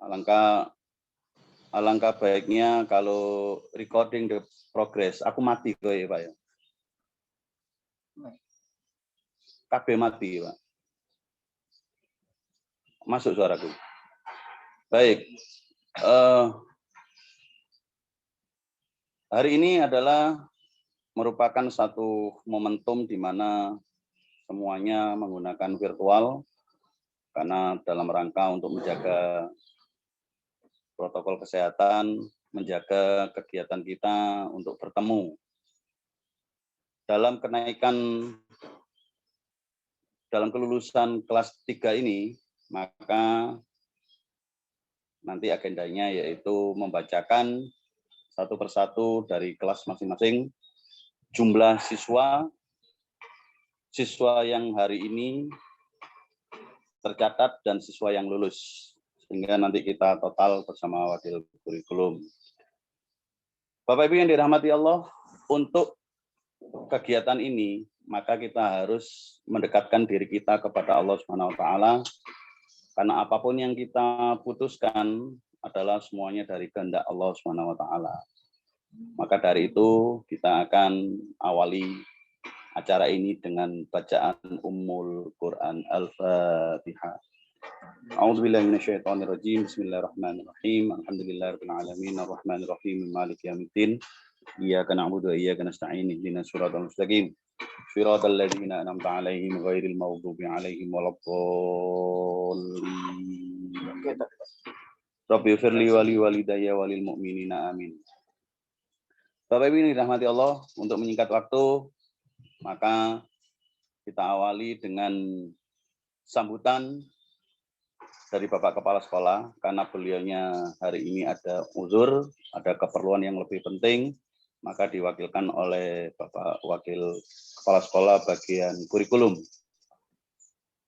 Alangkah baiknya kalau recording the progress. Aku mati kok ya Pak ya. KB mati Pak. Masuk suaraku. Baik. Hari ini adalah merupakan satu momentum di mana semuanya menggunakan virtual karena dalam rangka untuk menjaga protokol kesehatan, menjaga kegiatan kita untuk bertemu. Dalam kelulusan kelas 3 ini, maka nanti agendanya yaitu membacakan satu persatu dari kelas masing-masing jumlah siswa yang hari ini tercatat dan siswa yang lulus. Sehingga nanti kita total bersama wakil kurikulum. Bapak Ibu yang dirahmati Allah, untuk kegiatan ini maka kita harus mendekatkan diri kita kepada Allah Subhanahu wa taala, karena apapun yang kita putuskan adalah semuanya dari kehendak Allah Subhanahu wa taala. Maka dari itu kita akan awali acara ini dengan bacaan Ummul Quran Al-Fatihah. A'udzubillahi minasyaitonirrajim. Bismillahirrahmanirrahim. Alhamdulillahirabbil alamin arrahmanir rahim maliki yaumiddin. Iyyaka na'budu wa iyyaka nasta'in. Ihdinas siratal mustaqim. Shiratal ladzina an'amta 'alaihim ghairil maghdubi 'alaihim waladdallin. Rabbighfirli wa li walidayya wa lil mu'minina amin. Bapak Ibu yang dirahmati Allah, untuk menyingkat waktu, maka kita awali dengan sambutan dari Bapak Kepala Sekolah, karena beliaunya hari ini ada uzur, ada keperluan yang lebih penting, maka diwakilkan oleh Bapak Wakil Kepala Sekolah bagian kurikulum.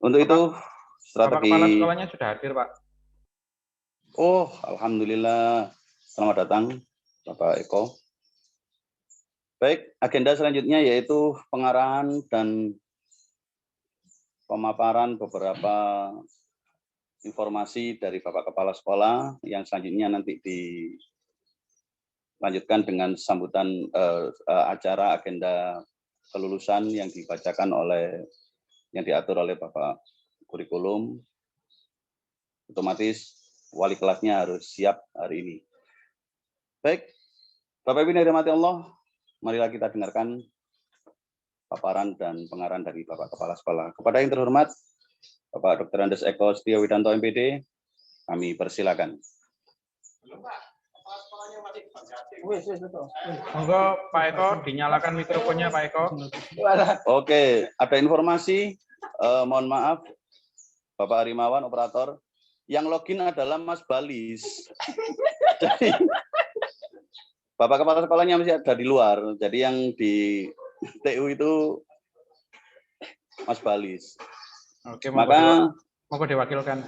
Untuk itu, strategi... Bapak Kepala Sekolahnya sudah hadir, Pak. Oh, Alhamdulillah. Selamat datang, Bapak Eko. Baik, agenda selanjutnya yaitu pengarahan dan pemaparan beberapa informasi dari Bapak Kepala Sekolah yang selanjutnya nanti dilanjutkan dengan sambutan acara agenda kelulusan yang dibacakan yang diatur oleh Bapak Kurikulum. Otomatis wali kelasnya harus siap hari ini. Baik, Bapak Ibu yang dirahmati Allah, marilah kita dengarkan paparan dan pengarahan dari Bapak Kepala Sekolah. Kepada yang terhormat, Bapak Dr. Andes Eko Setio Widanto MPD, kami persilakan. Monggo Pak Eko dinyalakan mikrofonnya Pak Eko. Oke, ada informasi, mohon maaf, Bapak Harimawan, operator, yang login adalah Mas Balis. Jadi, Bapak Kepala Sekolahnya masih ada di luar, jadi yang di TU itu Mas Balis. Oke, maka monggo diwakilkan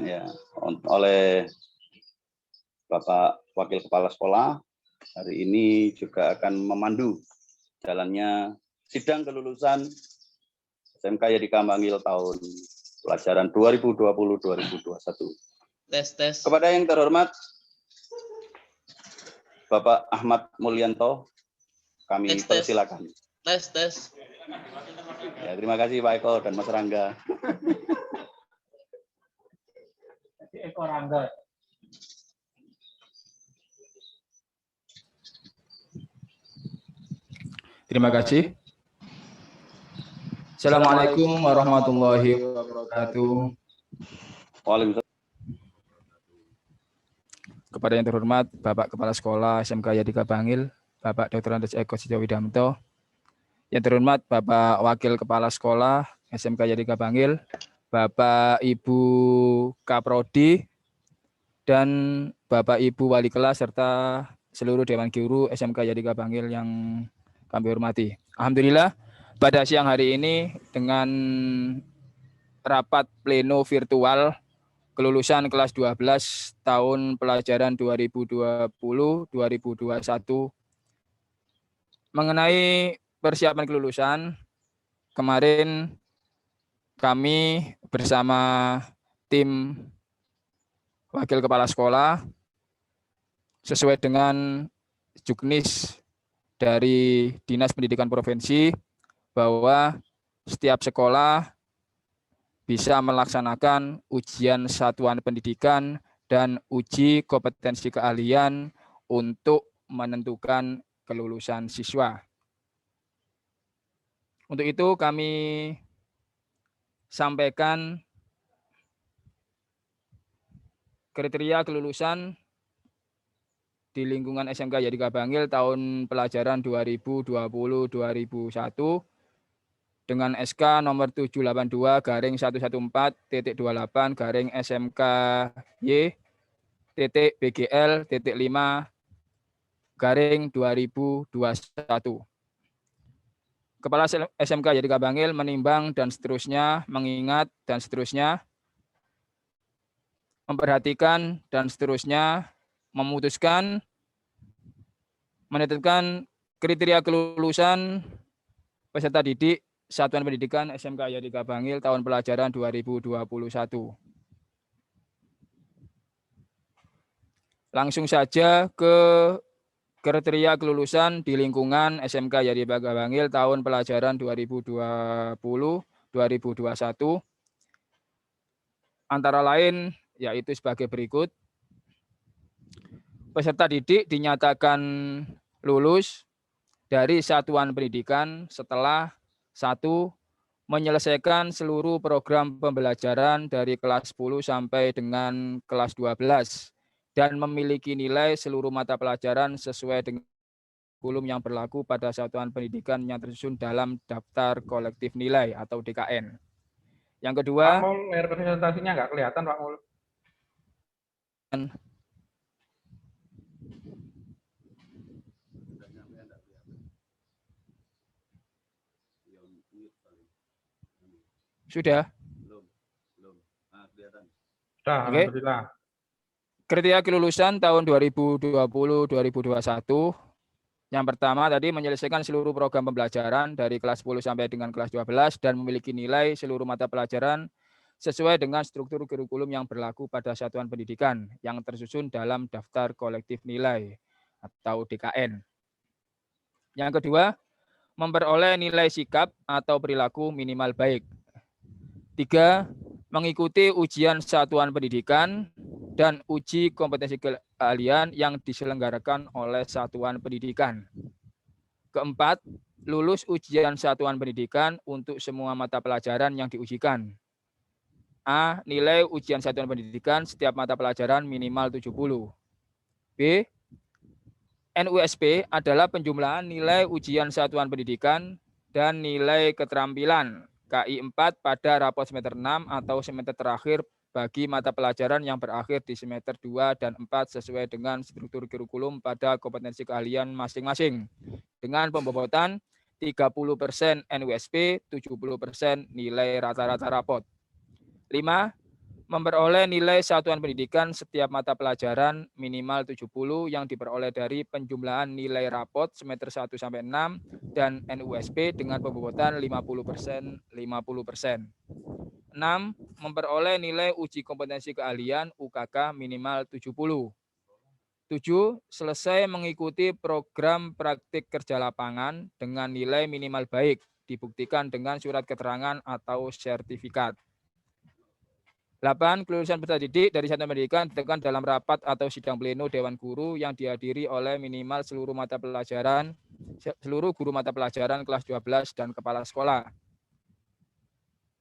ya oleh Bapak Wakil Kepala Sekolah. Hari ini juga akan memandu jalannya sidang kelulusan SMK Yadika Bangil tahun pelajaran 2020-2021. Tes. Kepada yang terhormat Bapak Ahmad Mulyanto, kami persilakan. Tes. Ya, terima kasih Pak Eko dan Mas Rangga. Eko Rangga. Terima kasih. Assalamualaikum warahmatullahi wabarakatuh. Waalaikumsalam. Kepada yang terhormat Bapak Kepala Sekolah SMK Yadika Bangil, Bapak Dr. Andes Eko Setio Widanto. Yang terhormat Bapak Wakil Kepala Sekolah SMK Yadika Bangil, Bapak Ibu Kaprodi, dan Bapak Ibu Wali Kelas serta seluruh Dewan Guru SMK Yadika Bangil yang kami hormati. Alhamdulillah pada siang hari ini dengan rapat pleno virtual kelulusan kelas 12 tahun pelajaran 2020-2021 mengenai persiapan kelulusan. Kemarin kami bersama tim Wakil Kepala Sekolah sesuai dengan juknis dari Dinas Pendidikan Provinsi bahwa setiap sekolah bisa melaksanakan ujian satuan pendidikan dan uji kompetensi keahlian untuk menentukan kelulusan siswa. Untuk itu kami sampaikan kriteria kelulusan di lingkungan SMK Yadika Bangil tahun pelajaran 2020-2021 dengan SK nomor 782-1/BGL.5/2021. Kepala SMK Yadika Bangil menimbang dan seterusnya, mengingat dan seterusnya, memperhatikan dan seterusnya, memutuskan, menetapkan kriteria kelulusan peserta didik Satuan Pendidikan SMK Yadika Bangil tahun pelajaran 2021. Langsung saja ke kriteria kelulusan di lingkungan SMK Yadika Bangil tahun pelajaran 2020-2021. Antara lain yaitu sebagai berikut. Peserta didik dinyatakan lulus dari satuan pendidikan setelah 1. Menyelesaikan seluruh program pembelajaran dari kelas 10 sampai dengan kelas 12 dan memiliki nilai seluruh mata pelajaran sesuai dengan kurikulum yang berlaku pada satuan pendidikan yang tersusun dalam daftar kolektif nilai atau DKN. Yang Pak kedua, Mul, layar presentasinya nggak kelihatan, Pak Mul. sudah. Sudah, Oke. alhamdulillah. Kriteria kelulusan tahun 2020-2021. Yang pertama tadi menyelesaikan seluruh program pembelajaran dari kelas 10 sampai dengan kelas 12 dan memiliki nilai seluruh mata pelajaran sesuai dengan struktur kurikulum yang berlaku pada satuan pendidikan yang tersusun dalam daftar kolektif nilai atau DKN. Yang kedua, memperoleh nilai sikap atau perilaku minimal baik. 3. Mengikuti ujian satuan pendidikan dan uji kompetensi keahlian yang diselenggarakan oleh satuan pendidikan. Keempat, lulus ujian satuan pendidikan untuk semua mata pelajaran yang diujikan. A. Nilai ujian satuan pendidikan setiap mata pelajaran minimal 70. B. NUSP adalah penjumlahan nilai ujian satuan pendidikan dan nilai keterampilan KI 4 pada rapot semester 6 atau semester terakhir bagi mata pelajaran yang berakhir di semester 2 dan 4 sesuai dengan struktur kurikulum pada kompetensi keahlian masing-masing dengan pembobotan 30% NUSP, 70% nilai rata-rata rapot. 5. Memperoleh nilai satuan pendidikan setiap mata pelajaran minimal 70 yang diperoleh dari penjumlahan nilai rapot semester 1 sampai 6 dan NUSP dengan pembobotan 50%, 50%. 6. Memperoleh nilai uji kompetensi keahlian UKK minimal 70. 7. Selesai mengikuti program praktik kerja lapangan dengan nilai minimal baik dibuktikan dengan surat keterangan atau sertifikat. 8. Kelulusan peserta didik dari satuan pendidikan ditentukan dalam rapat atau sidang pleno Dewan Guru yang dihadiri oleh minimal seluruh guru mata pelajaran kelas 12 dan kepala sekolah.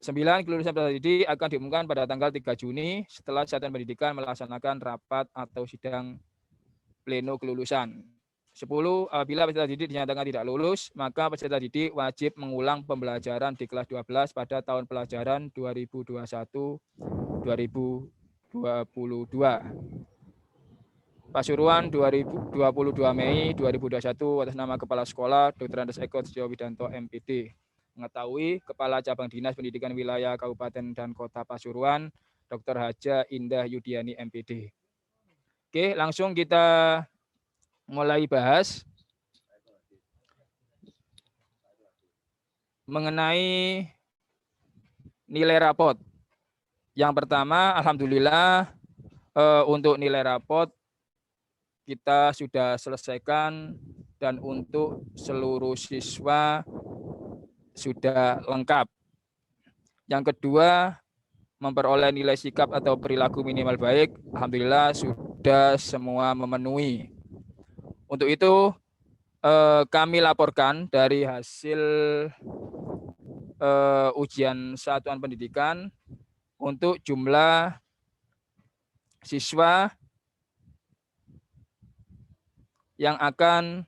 9. Kelulusan peserta didik akan diumumkan pada tanggal 3 Juni setelah satuan pendidikan melaksanakan rapat atau sidang pleno kelulusan. 10. Apabila peserta didik dinyatakan tidak lulus, maka peserta didik wajib mengulang pembelajaran di kelas 12 pada tahun pelajaran 2021-2022. Pasuruan 22 Mei 2021 atas nama Kepala Sekolah Dr. Andes Eko Setiaw Widanto MPD. Mengetahui Kepala Cabang Dinas Pendidikan Wilayah Kabupaten dan Kota Pasuruan Dr. Haja Indah Yudiani MPD. Oke, langsung kita mulai bahas mengenai nilai rapot. Yang pertama, alhamdulillah untuk nilai rapot kita sudah selesaikan dan untuk seluruh siswa sudah lengkap. Yang kedua, memperoleh nilai sikap atau perilaku minimal baik, alhamdulillah sudah semua memenuhi. Untuk itu kami laporkan dari hasil ujian satuan pendidikan untuk jumlah siswa yang akan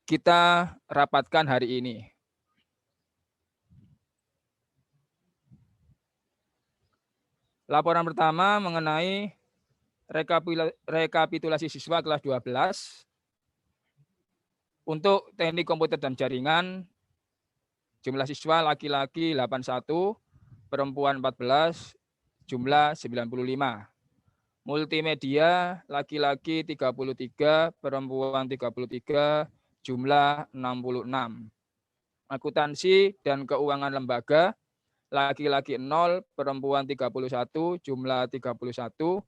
kita rapatkan hari ini. Laporan pertama mengenai rekapitulasi siswa kelas 12 untuk teknik komputer dan jaringan. Jumlah siswa laki-laki 81, perempuan 14, jumlah 95. Multimedia laki-laki 33, perempuan 33, jumlah 66. Akuntansi dan keuangan lembaga laki-laki 0, perempuan 31, jumlah 31.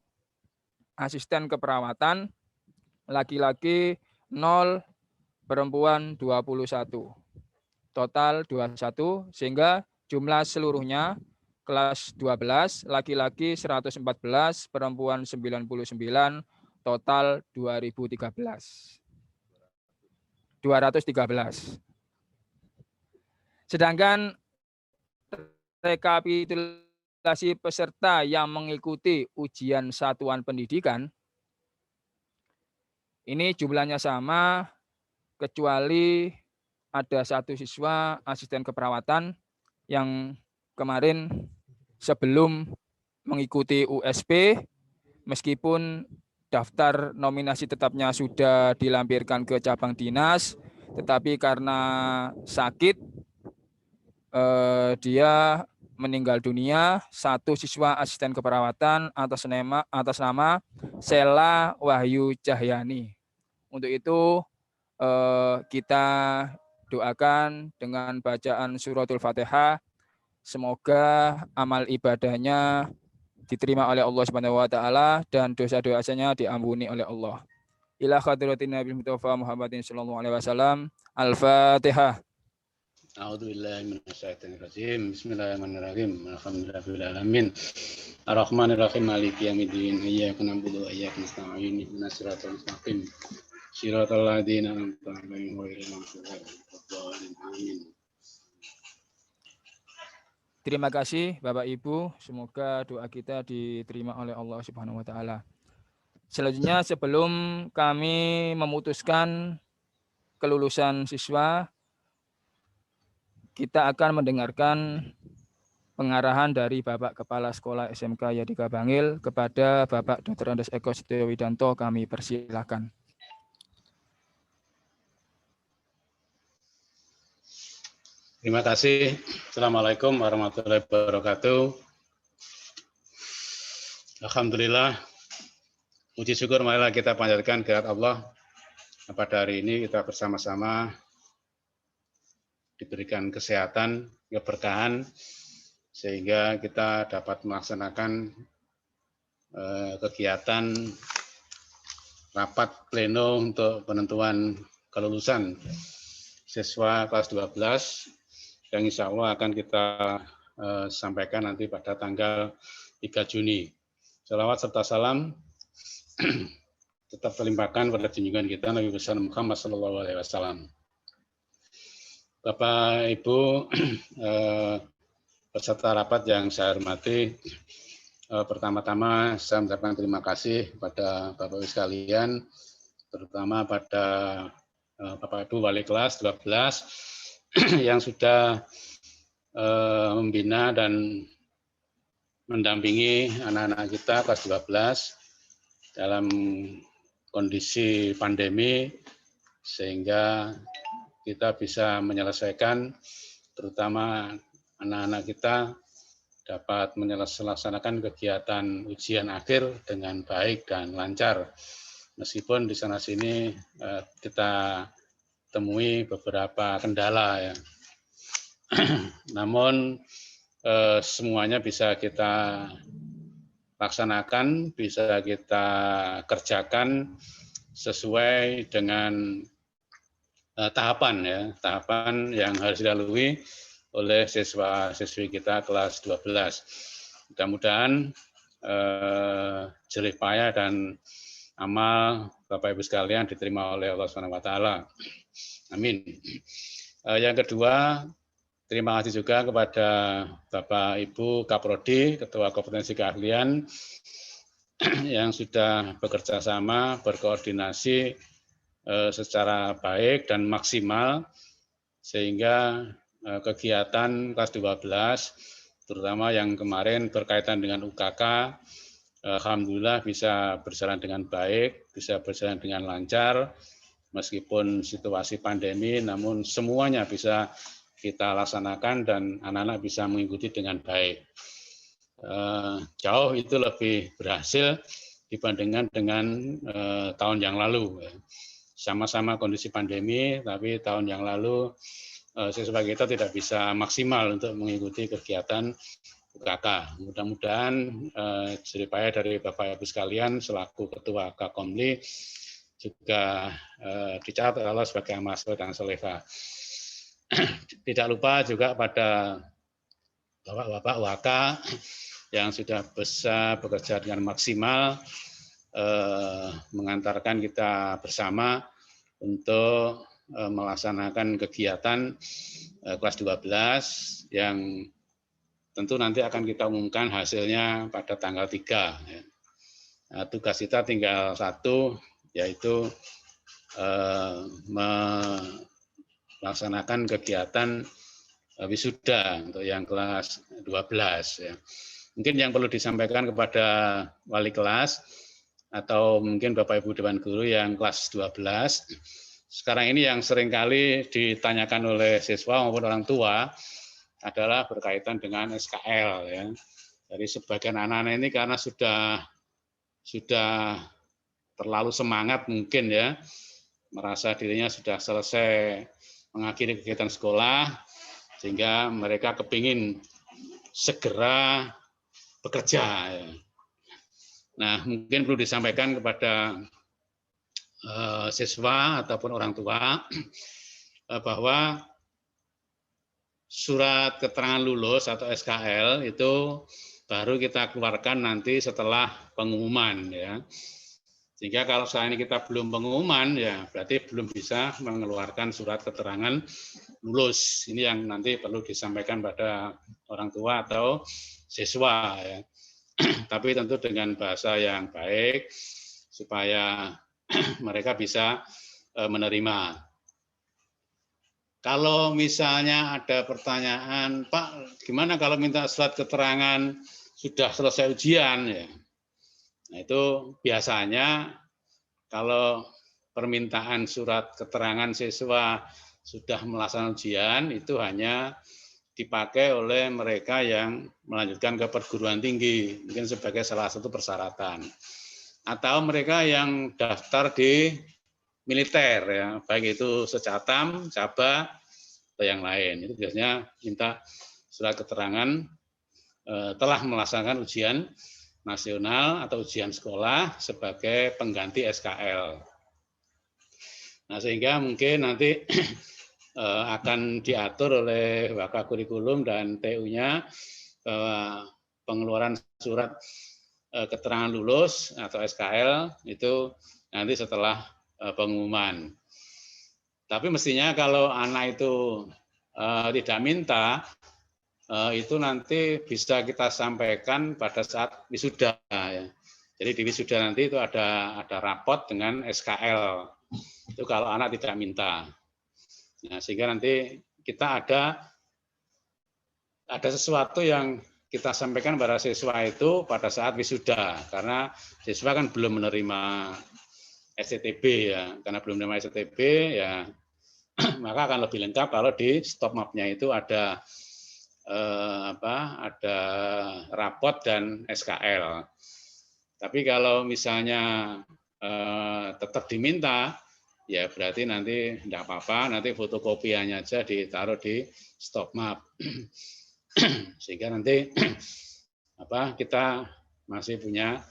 Asisten keperawatan laki-laki 0, perempuan 21. Total 21 sehingga jumlah seluruhnya kelas 12 laki-laki 114, perempuan 99, total 213. Sedangkan rekapitulasi peserta yang mengikuti ujian satuan pendidikan ini jumlahnya sama kecuali ada satu siswa asisten keperawatan yang kemarin sebelum mengikuti USP meskipun daftar nominasi tetapnya sudah dilampirkan ke cabang dinas, tetapi karena sakit dia meninggal dunia. Satu siswa asisten keperawatan atas nama Sela Wahyu Cahyani. Untuk itu kita doakan dengan bacaan suratul Fatihah, semoga amal ibadahnya diterima oleh Allah Subhanahu wa taala dan dosa-dosanya diampuni oleh Allah. Ila hadratin Nabi Mustafa Muhammadin sallallahu alaihi wasallam. Al-Fatihah. A'udzubillahi minasyaitonir rajim. Bismillahirrahmanirrahim. Alhamdulillahirabbil alamin. Arrahmanirrahim. Maliki yaumiddin. Iyyaka na'budu wa iyyaka nasta'in. Ihdinas siratal mustaqim. Shiratal ladzina an'amta 'alaihim ghairil maghdubi 'alaihim waladdallin. Terima kasih Bapak Ibu, semoga doa kita diterima oleh Allah Subhanahu wa taala. Selanjutnya sebelum kami memutuskan kelulusan siswa, kita akan mendengarkan pengarahan dari Bapak Kepala Sekolah SMK Yadika Bangil kepada Bapak Dr. Andes Eko Setyo Widanto. Kami persilakan. Terima kasih. Assalamualaikum warahmatullahi wabarakatuh. Alhamdulillah, puji syukur marilah kita panjatkan kehadirat Allah. Pada hari ini kita bersama-sama diberikan kesehatan, keberkahan, sehingga kita dapat melaksanakan kegiatan rapat pleno untuk penentuan kelulusan siswa kelas 12 yang insya Allah akan kita sampaikan nanti pada tanggal 3 Juni. Salawat serta salam tetap terlimpahkan pada junjungan kita Nabi besar Muhammad SAW. Bapak Ibu peserta rapat yang saya hormati, pertama-tama saya mengucapkan terima kasih kepada Bapak Ibu sekalian, terutama pada Bapak Ibu Wali kelas 12 yang sudah membina dan mendampingi anak-anak kita kelas 12 dalam kondisi pandemi, sehingga kita bisa menyelesaikan, terutama anak-anak kita dapat melaksanakan kegiatan ujian akhir dengan baik dan lancar. Meskipun di sana-sini kita temui beberapa kendala, ya. Namun semuanya bisa kita laksanakan, bisa kita kerjakan sesuai dengan tahapan yang harus dilalui oleh siswa-siswi kita kelas 12. Mudah-mudahan jerih payah dan amal Bapak Ibu sekalian diterima oleh Allah Subhanahu wa taala. Amin. Yang kedua, terima kasih juga kepada Bapak Ibu Kaprodi, Ketua Kompetensi Keahlian yang sudah bekerja sama, berkoordinasi secara baik dan maksimal sehingga kegiatan kelas 12 terutama yang kemarin berkaitan dengan UKK alhamdulillah bisa berjalan dengan baik, bisa berjalan dengan lancar meskipun situasi pandemi, namun semuanya bisa kita laksanakan dan anak-anak bisa mengikuti dengan baik. Jauh itu lebih berhasil dibandingkan dengan tahun yang lalu. Sama-sama kondisi pandemi, tapi tahun yang lalu siswa kita tidak bisa maksimal untuk mengikuti kegiatan UKK. Mudah-mudahan jerih payah dari Bapak Ibu sekalian selaku Ketua Kakomli juga dicatat Allah sebagai amal soleh dan solehah. Tidak lupa juga pada Bapak-Bapak WK yang sudah bisa bekerja dengan maksimal mengantarkan kita bersama untuk melaksanakan kegiatan kelas 12 yang tentu nanti akan kita umumkan hasilnya pada tanggal 3. Nah, tugas kita tinggal satu, yaitu melaksanakan kegiatan wisuda untuk yang kelas 12. Ya. Mungkin yang perlu disampaikan kepada wali kelas atau mungkin Bapak Ibu Dewan Guru yang kelas 12. Sekarang ini yang seringkali ditanyakan oleh siswa maupun orang tua adalah berkaitan dengan SKL. Ya. Jadi sebagian anak-anak ini karena sudah terlalu semangat mungkin ya, merasa dirinya sudah selesai mengakhiri kegiatan sekolah, sehingga mereka kepingin segera bekerja. Ya. Nah, mungkin perlu disampaikan kepada siswa ataupun orang tua bahwa surat keterangan lulus atau SKL itu baru kita keluarkan nanti setelah pengumuman ya. Sehingga kalau saat ini kita belum pengumuman ya berarti belum bisa mengeluarkan surat keterangan lulus. Ini yang nanti perlu disampaikan pada orang tua atau siswa ya. Tapi tentu dengan bahasa yang baik supaya mereka bisa menerima. Kalau misalnya ada pertanyaan, Pak, gimana kalau minta surat keterangan sudah selesai ujian? Ya. Nah, itu biasanya kalau permintaan surat keterangan siswa sudah melaksanakan ujian, itu hanya dipakai oleh mereka yang melanjutkan ke perguruan tinggi, mungkin sebagai salah satu persyaratan. Atau mereka yang daftar di militer, ya, baik itu Secatam, Caba, atau yang lain. Itu biasanya minta surat keterangan telah melaksanakan ujian nasional atau ujian sekolah sebagai pengganti SKL. Nah, sehingga mungkin nanti akan diatur oleh Waka Kurikulum dan TU-nya bahwa pengeluaran surat keterangan lulus atau SKL itu nanti setelah pengumuman. Tapi mestinya kalau anak itu tidak minta, itu nanti bisa kita sampaikan pada saat wisuda. Ya. Jadi di wisuda nanti itu ada rapot dengan SKL. Itu kalau anak tidak minta. Nah, sehingga nanti kita ada sesuatu yang kita sampaikan pada siswa itu pada saat wisuda, karena siswa kan belum menerima STTB ya, karena belum menerima STTB ya, maka akan lebih lengkap kalau di stop map-nya itu ada ada rapot dan SKL. Tapi kalau misalnya tetap diminta, ya berarti nanti tidak apa-apa, nanti fotokopiannya aja ditaruh di stop map. Sehingga nanti kita masih punya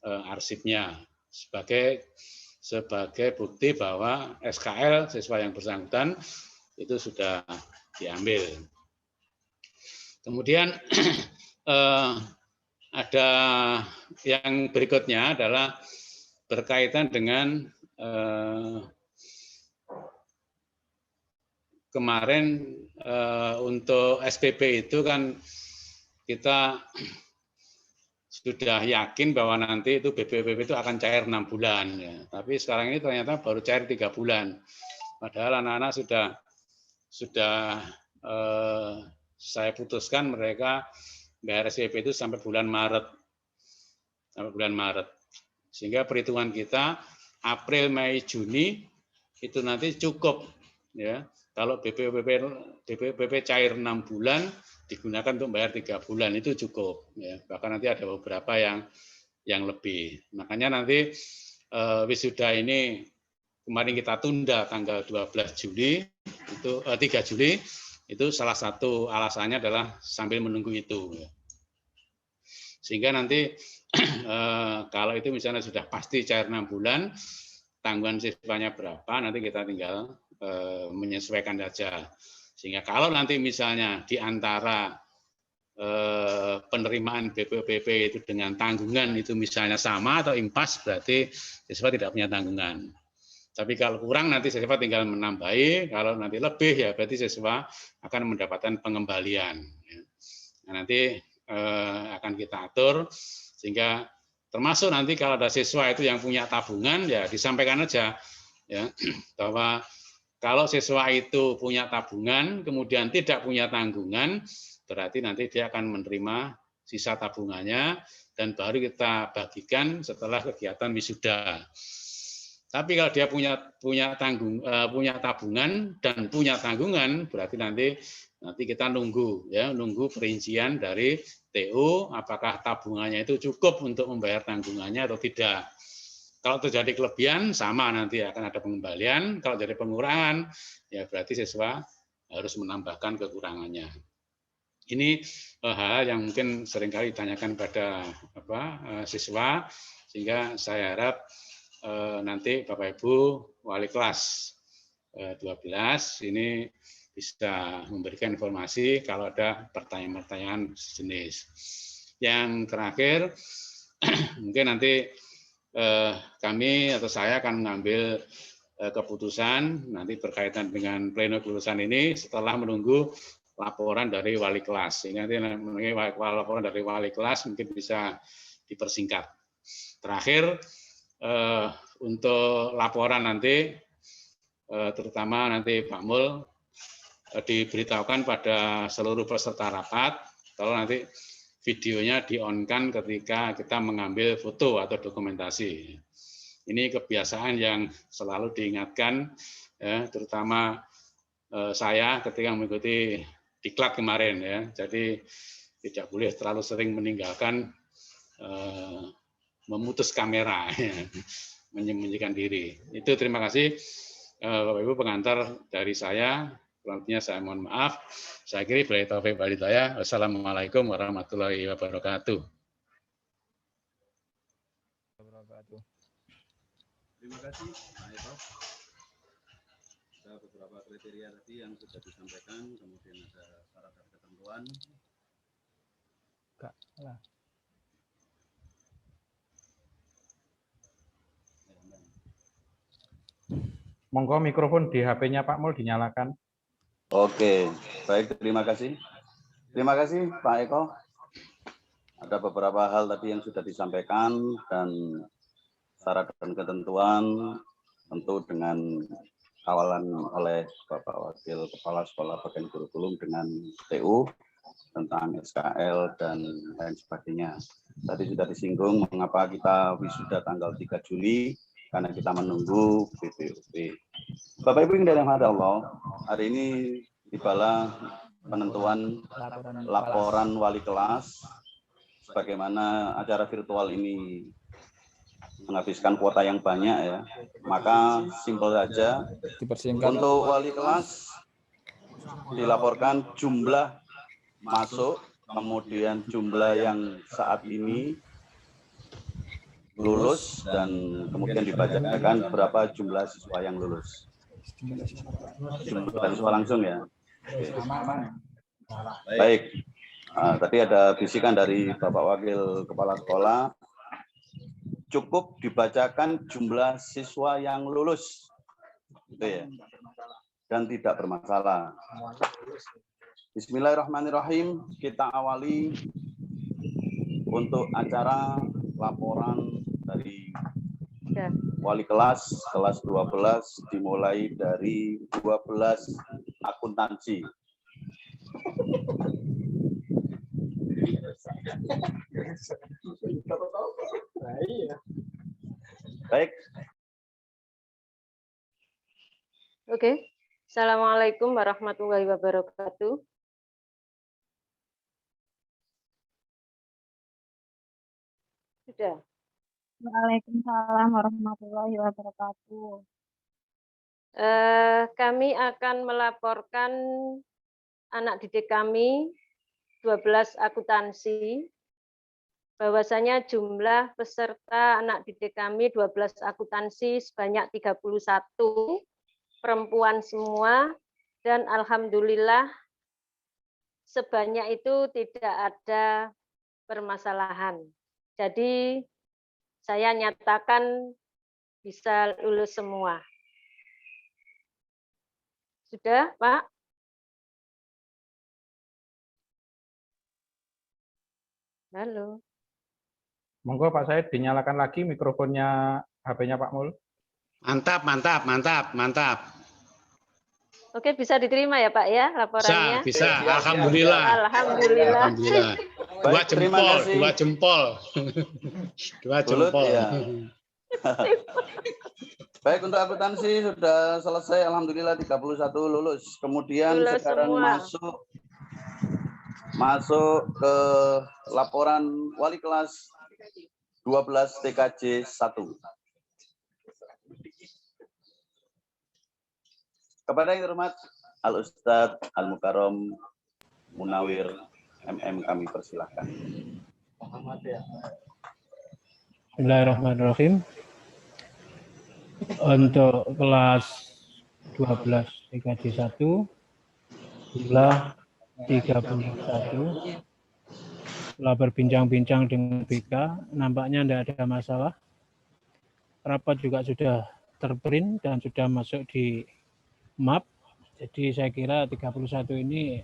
arsipnya sebagai bukti bahwa SKL siswa yang bersangkutan itu sudah diambil. Kemudian ada yang berikutnya adalah berkaitan dengan kemarin untuk SPP itu kan kita sudah yakin bahwa nanti itu BPPP itu akan cair 6 bulan. Ya. Tapi sekarang ini ternyata baru cair 3 bulan. Padahal anak-anak sudah saya putuskan mereka bayar SPP itu sampai bulan Maret. Sehingga perhitungan kita April, Mei, Juni itu nanti cukup. Ya. Kalau BPPP cair 6 bulan, digunakan untuk bayar 3 bulan itu cukup. Ya. Bahkan nanti ada beberapa yang lebih. Makanya nanti wisuda ini kemarin kita tunda tanggal 12 Juli, itu 3 Juli, itu salah satu alasannya adalah sambil menunggu itu. Ya. Sehingga nanti kalau itu misalnya sudah pasti cair 6 bulan, tanggungan siswanya berapa, nanti kita tinggal menyesuaikan saja. Sehingga kalau nanti misalnya di antara penerimaan BPPP itu dengan tanggungan itu misalnya sama atau impas, berarti siswa tidak punya tanggungan. Tapi kalau kurang nanti siswa tinggal menambahi, kalau nanti lebih ya berarti siswa akan mendapatkan pengembalian. Nah, nanti akan kita atur sehingga termasuk nanti kalau ada siswa itu yang punya tabungan ya disampaikan aja ya bahwa kalau siswa itu punya tabungan kemudian tidak punya tanggungan berarti nanti dia akan menerima sisa tabungannya dan baru kita bagikan setelah kegiatan wisuda. Tapi kalau dia punya tabungan dan punya tanggungan berarti nanti kita nunggu perincian dari TU apakah tabungannya itu cukup untuk membayar tanggungannya atau tidak. Kalau terjadi kelebihan sama nanti akan ada pengembalian, kalau jadi pengurangan ya berarti siswa harus menambahkan kekurangannya. Ini hal yang mungkin seringkali ditanyakan pada siswa sehingga saya harap nanti Bapak Ibu wali kelas 12 ini bisa memberikan informasi kalau ada pertanyaan-pertanyaan sejenis. Yang terakhir, mungkin nanti kami atau saya akan mengambil keputusan nanti berkaitan dengan pleno kelulusan ini setelah menunggu laporan dari wali kelas. Sehingga nanti laporan dari wali kelas mungkin bisa dipersingkat. Terakhir, untuk laporan nanti, terutama nanti Pak Mul, diberitahukan pada seluruh peserta rapat, kalau nanti videonya di-on-kan ketika kita mengambil foto atau dokumentasi. Ini kebiasaan yang selalu diingatkan, ya, terutama saya ketika mengikuti diklat kemarin. Ya. Jadi tidak boleh terlalu sering meninggalkan, memutus kamera, ya, menyembunyikan diri. Itu terima kasih Bapak Ibu pengantar dari saya. Selanjutnya saya mohon maaf. Saya akhiri billahi taufiq wal hidayah. Wassalamualaikum warahmatullahi wabarakatuh. Terima kasih Pak Eko. Ada beberapa kriteria tadi yang sudah disampaikan, kemudian ada syarat dan ketentuan. Monggo mikrofon di HP-nya Pak Mul dinyalakan. Oke, baik, terima kasih. Terima kasih Pak Eko. Ada beberapa hal tadi yang sudah disampaikan dan syarat dan ketentuan tentu dengan kawalan oleh Bapak Wakil Kepala Sekolah Bagian Kurikulum dengan TU tentang SKL dan lain sebagainya. Tadi sudah disinggung mengapa kita wisuda tanggal 3 Juli karena kita menunggu BPUP. Bapak Ibu yang dirahmati Allah, hari ini tibalah penentuan laporan wali kelas. Sebagaimana acara virtual ini menghabiskan kuota yang banyak ya, maka simpel saja untuk wali kelas dilaporkan jumlah masuk, kemudian jumlah yang saat ini lulus dan kemudian dibacakan berapa jumlah siswa yang lulus. Jumlah siswa langsung ya. Oke. Baik. Tadi ada bisikan dari Bapak Wakil Kepala Sekolah. Cukup dibacakan jumlah siswa yang lulus. Gitu ya. Dan tidak bermasalah. Bismillahirrahmanirrahim. Kita awali untuk acara laporan dari wali kelas 12 dimulai dari 12 akuntansi. Baik. Oke. Assalamualaikum warahmatullahi wabarakatuh. Sudah. Waalaikumsalam warahmatullahi wabarakatuh. Kami akan melaporkan anak didik kami 12 akuntansi, bahwasanya jumlah peserta anak didik kami 12 akuntansi sebanyak 31, perempuan semua, dan alhamdulillah sebanyak itu tidak ada permasalahan. Jadi saya nyatakan bisa lulus semua. Sudah, Pak? Halo. Monggo Pak Said dinyalakan lagi mikrofonnya HP-nya Pak Mul. Mantap, mantap, mantap, mantap. Oke, bisa diterima ya Pak ya laporannya? Bisa. Alhamdulillah. Alhamdulillah. Alhamdulillah. Dua Baik, terima jempol, kasih. dua jempol. Dua Sulut, jempol. ya. Baik, untuk akuntansi sudah selesai, alhamdulillah 31 lulus. Kemudian Lulus sekarang semua. masuk ke laporan wali kelas 12 TKJ 1. Kepada yang terhormat Al Ustadz Al Mukarram Munawir MM kami persilahkan. Bismillahirrahmanirrahim. Untuk kelas 12 TKJ 1 jumlah 31. Setelah berbincang-bincang dengan BK, nampaknya tidak ada masalah. Rapat juga sudah terprint dan sudah masuk di map. Jadi saya kira 31 ini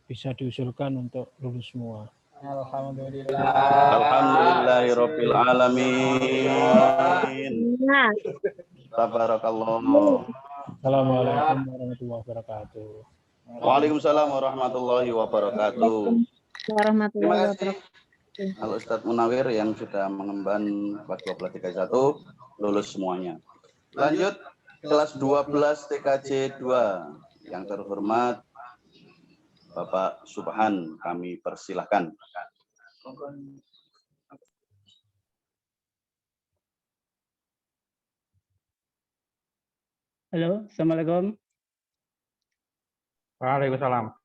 bisa diusulkan untuk lulus semua. Alhamdulillahirabbil alamin. Tabarakallah. Assalamualaikum warahmatullahi wabarakatuh. Waalaikumsalam warahmatullahi wabarakatuh. Terima kasih Al Ustadz Munawir yang sudah mengemban kelas 12 TKJ 1 lulus semuanya. Lanjut kelas 12 TKJ 2 yang terhormat Bapak Subhan kami persilahkan. Halo, Assalamualaikum. Waalaikumsalam.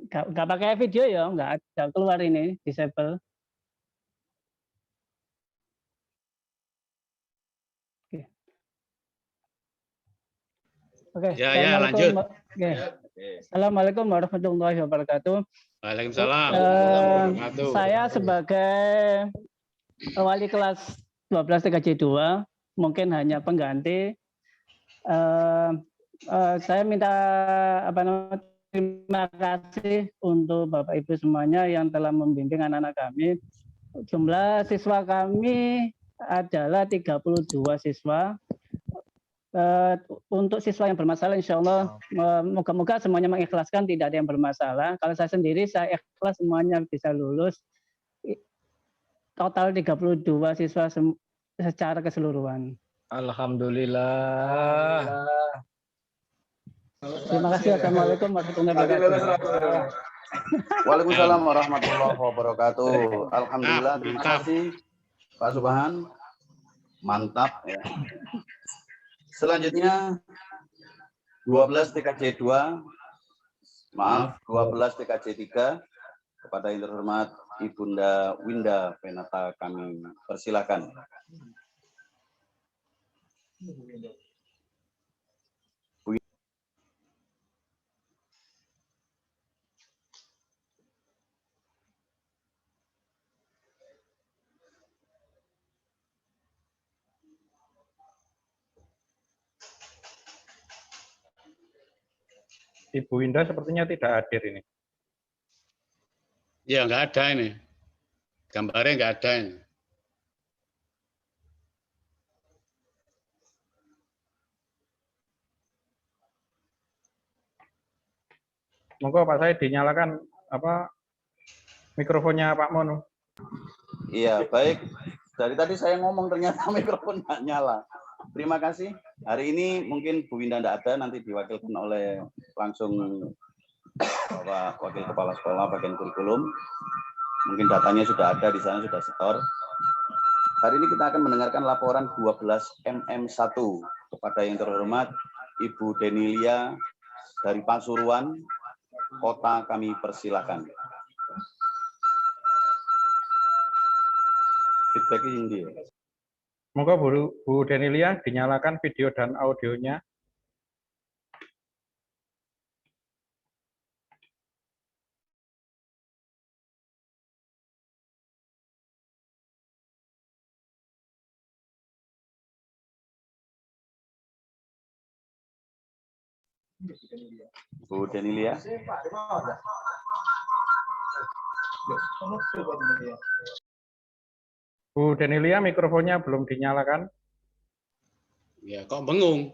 Nggak pakai video ya, nggak ada keluar ini, disable. Oke. Ya, lanjut. Oke. Assalamualaikum warahmatullahi wabarakatuh. Waalaikumsalam. Saya sebagai wali kelas 12 TKJ 2, mungkin hanya pengganti. Saya minta terima kasih untuk Bapak Ibu semuanya yang telah membimbing anak-anak kami. Jumlah siswa kami adalah 32 siswa. Untuk siswa yang bermasalah, insya Allah, moga-moga semuanya mengikhlaskan, tidak ada yang bermasalah. Kalau saya sendiri, saya ikhlas semuanya bisa lulus. Total 32 siswa secara keseluruhan. Alhamdulillah. Terima kasih. Assalamualaikum warahmatullahi wabarakatuh. Waalaikumsalam warahmatullahi wabarakatuh. Alhamdulillah, terima kasih Pak Subhan. Mantap ya. Selanjutnya 12 TKJ 2, maaf 12 TKJ 3 kepada yang terhormat Ibunda Winda Penata kami persilakan. Ibu Winda sepertinya tidak hadir ini. Ya, nggak ada ini. Gambarnya nggak ada ini. Monggo Pak Said dinyalakan mikrofonnya Pak Mono. Iya, baik. Dari tadi saya ngomong ternyata mikrofon nggak nyala. Terima kasih. Hari ini mungkin Bu Winda tidak ada, nanti diwakilkan oleh langsung Bapak Wakil Kepala Sekolah bagian kurikulum. Mungkin datanya sudah ada di sana, sudah setor. Hari ini kita akan mendengarkan laporan 12 MM1 kepada yang terhormat Ibu Denilia dari Pasuruan, Kota kami persilakan. Feedback ini. Monggo Bu Denilia dinyalakan video dan audionya. Bu Denilia. Bu Denilia mikrofonnya belum dinyalakan. Ya, kok bengung?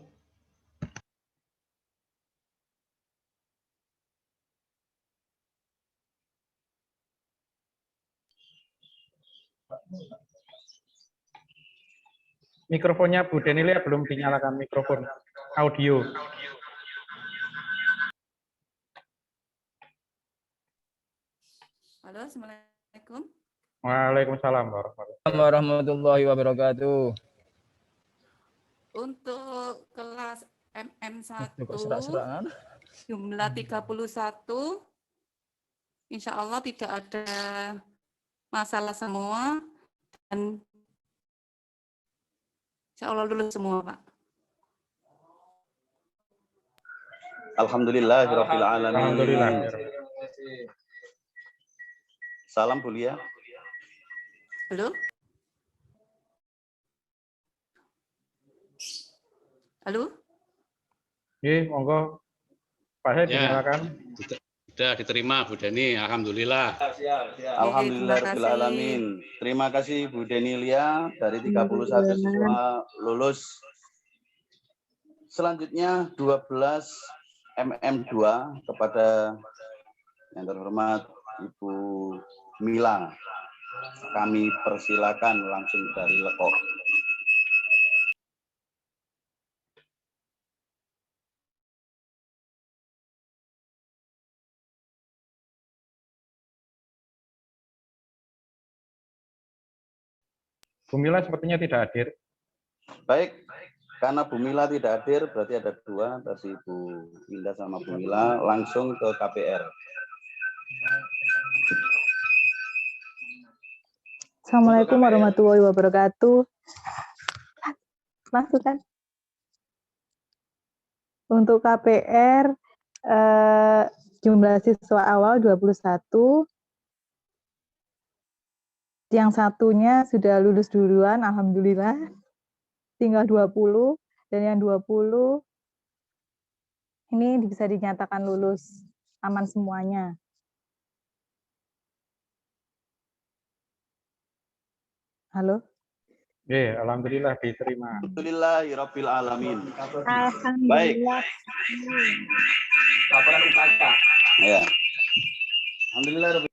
Mikrofonnya Bu Denilia belum dinyalakan, mikrofon audio. Halo, Assalamualaikum. Waalaikumsalam warahmatullahi wabarakatuh. Untuk kelas MM1 Serak-serakan. jumlah 31, insya Allah tidak ada masalah semua dan insya Allah lulus semua, Pak. Alhamdulillahirabbil alamin. Alhamdulillah. Salam Bu Lia. Halo? Halo? Monggo Pak Said dinyalakan. Sudah diterima Bu Deni, alhamdulillah. Alhamdulillahirabbil alamin. Terima kasih Bu Denilia dari 31 siswa lulus. Selanjutnya 12 MM2 kepada yang terhormat Ibu Mila. Kami persilakan langsung dari Lekok. Bu Mila sepertinya tidak hadir. Baik, karena Bu Mila tidak hadir, berarti ada dua, dari Bu Winda sama Bu Mila, langsung ke KPR. Assalamualaikum warahmatullahi wabarakatuh. Masukkan. Untuk KPR, jumlah siswa awal 21. Yang satunya sudah lulus duluan, alhamdulillah. Tinggal 20, dan yang 20 ini bisa dinyatakan lulus, aman semuanya. Halo? Alhamdulillah diterima. Alhamdulillahirabbil alamin. Baik. Laporan UKK. Ya. Alhamdulillah.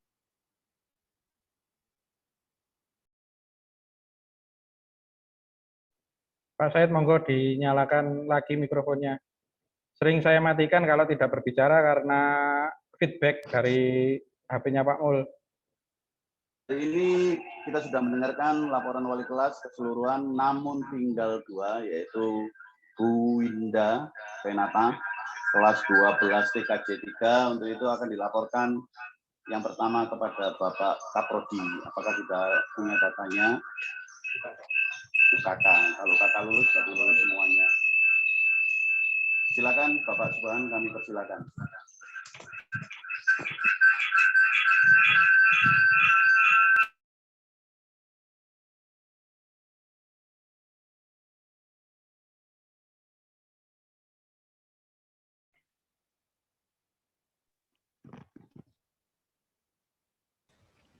Pak Said, monggo dinyalakan lagi mikrofonnya. Sering saya matikan kalau tidak berbicara karena feedback dari HP-nya Pak Mul. Hari ini kita sudah mendengarkan laporan wali kelas keseluruhan, namun tinggal dua, yaitu Bu Winda Penata, kelas 12 TKJ 3. Untuk itu akan dilaporkan Yang pertama kepada Bapak Kaprodi, apakah sudah punya datanya? UKK. Kalau UKK lulus, berarti lulus semuanya. Silakan Bapak Subhan, kami persilakan.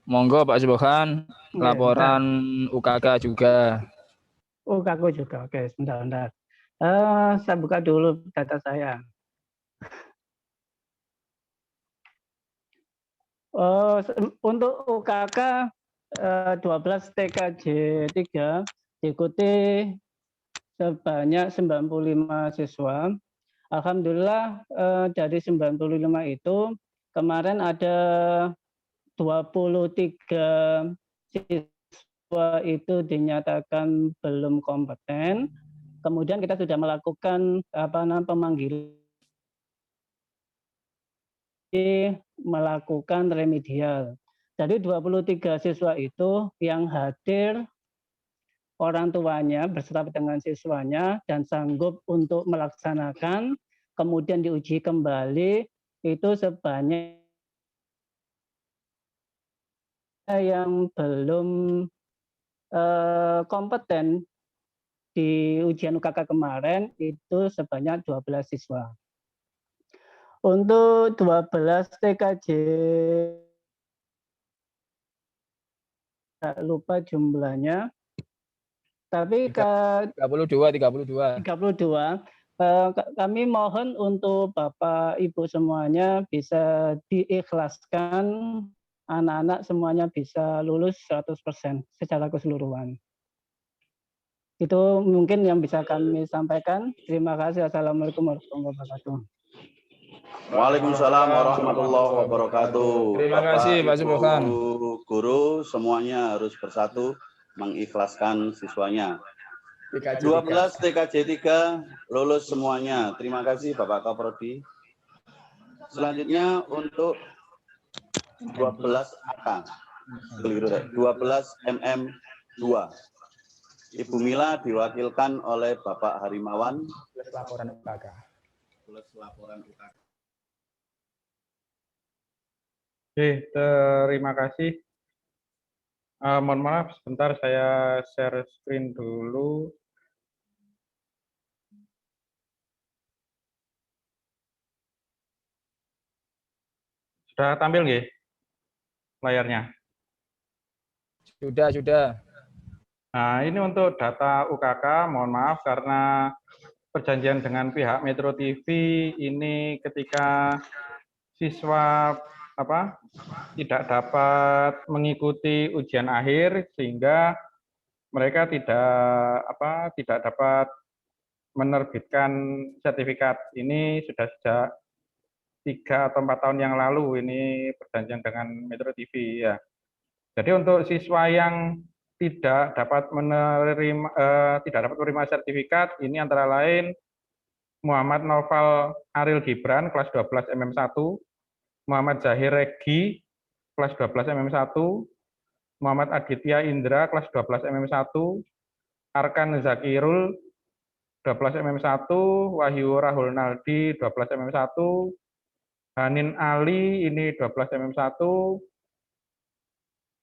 Monggo Pak Subhan, laporan UKK juga. UKK juga, oke, sebentar. Saya buka dulu data saya. Untuk UKK 12 TKJ 3 diikuti sebanyak 95 siswa. Alhamdulillah dari 95 itu kemarin ada 23 siswa itu dinyatakan belum kompeten. Kemudian kita sudah melakukan pemanggilan, melakukan remedial. Jadi 23 siswa itu yang hadir orang tuanya beserta dengan siswanya dan sanggup untuk melaksanakan, kemudian diuji kembali itu sebanyak yang belum kompeten di ujian UKK kemarin itu sebanyak 12 siswa. Untuk 12 TKJ tak lupa jumlahnya, tapi 32. Kami mohon untuk Bapak Ibu semuanya bisa diikhlaskan, anak-anak semuanya bisa lulus 100% secara keseluruhan. Itu mungkin yang bisa kami sampaikan. Terima kasih. Assalamualaikum warahmatullahi wabarakatuh. Waalaikumsalam warahmatullahi wabarakatuh. Terima kasih Pak Subhan. Guru semuanya harus bersatu mengikhlaskan siswanya. 12 TKJ 3 lulus semuanya. Terima kasih Bapak Kaprodi. Selanjutnya untuk 12 AK. 12 MM2. Ibu Mila diwakilkan oleh Bapak Harimawan. Laporan UKK. Laporan UKK. Oke, terima kasih. Mohon maaf, sebentar saya share screen dulu. Sudah tampil nggih layarnya? Sudah. Nah, ini untuk data UKK, mohon maaf karena perjanjian dengan pihak Metro TV ini ketika siswa tidak dapat mengikuti ujian akhir sehingga mereka tidak dapat menerbitkan sertifikat. Ini sudah sejak 3 atau 4 tahun yang lalu ini perjanjian dengan Metro TV ya. Jadi untuk siswa yang tidak dapat menerima sertifikat ini antara lain Muhammad Noval Aril Gibran kelas 12 MM1, Muhammad Zahir Regi kelas 12 MM1, Muhammad Aditya Indra kelas 12 MM1, Arkan Zakirul 12 MM1, Wahyu Rahul Naldi 12 MM1, Hanin Ali ini 12 MM1,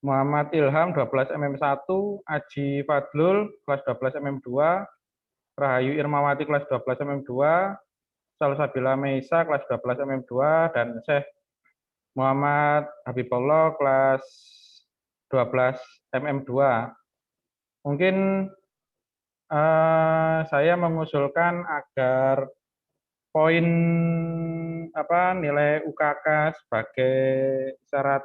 Muhammad Ilham 12 MM1, Aji Fadlul kelas 12 MM2, Rahayu Irmawati kelas 12 MM2, Salsabila Meisa kelas 12 MM2, dan Syekh Muhammad Habibullah kelas 12 MM2. Mungkin saya mengusulkan agar poin nilai UKK sebagai syarat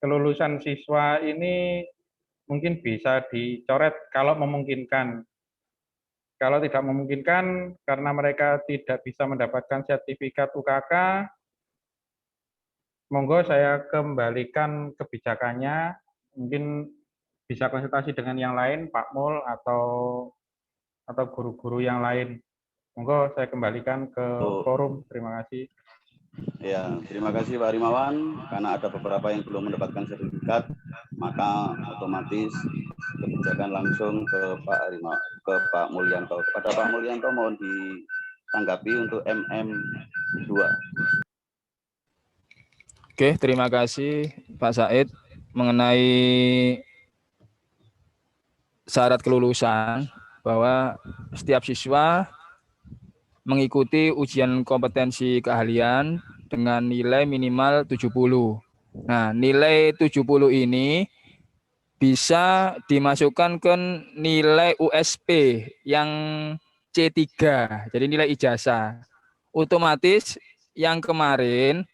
kelulusan siswa ini mungkin bisa dicoret kalau memungkinkan. Kalau tidak memungkinkan karena mereka tidak bisa mendapatkan sertifikat UKK, monggo saya kembalikan kebijakannya. Mungkin bisa konsultasi dengan yang lain, Pak Mul atau guru-guru yang lain. Monggo saya kembalikan ke forum. Terima kasih. Ya, terima kasih Pak Rimawan. Karena ada beberapa yang belum mendapatkan sertifikat, maka otomatis kebijakan langsung ke Pak Mulyanto. Kepada Pak Mulyanto mohon ditanggapi untuk MM2. Oke, terima kasih Pak Said. Mengenai syarat kelulusan, bahwa setiap siswa mengikuti ujian kompetensi keahlian dengan nilai minimal 70. Nah, nilai 70 ini bisa dimasukkan ke nilai USP yang C3, jadi nilai ijazah. Otomatis yang kemarin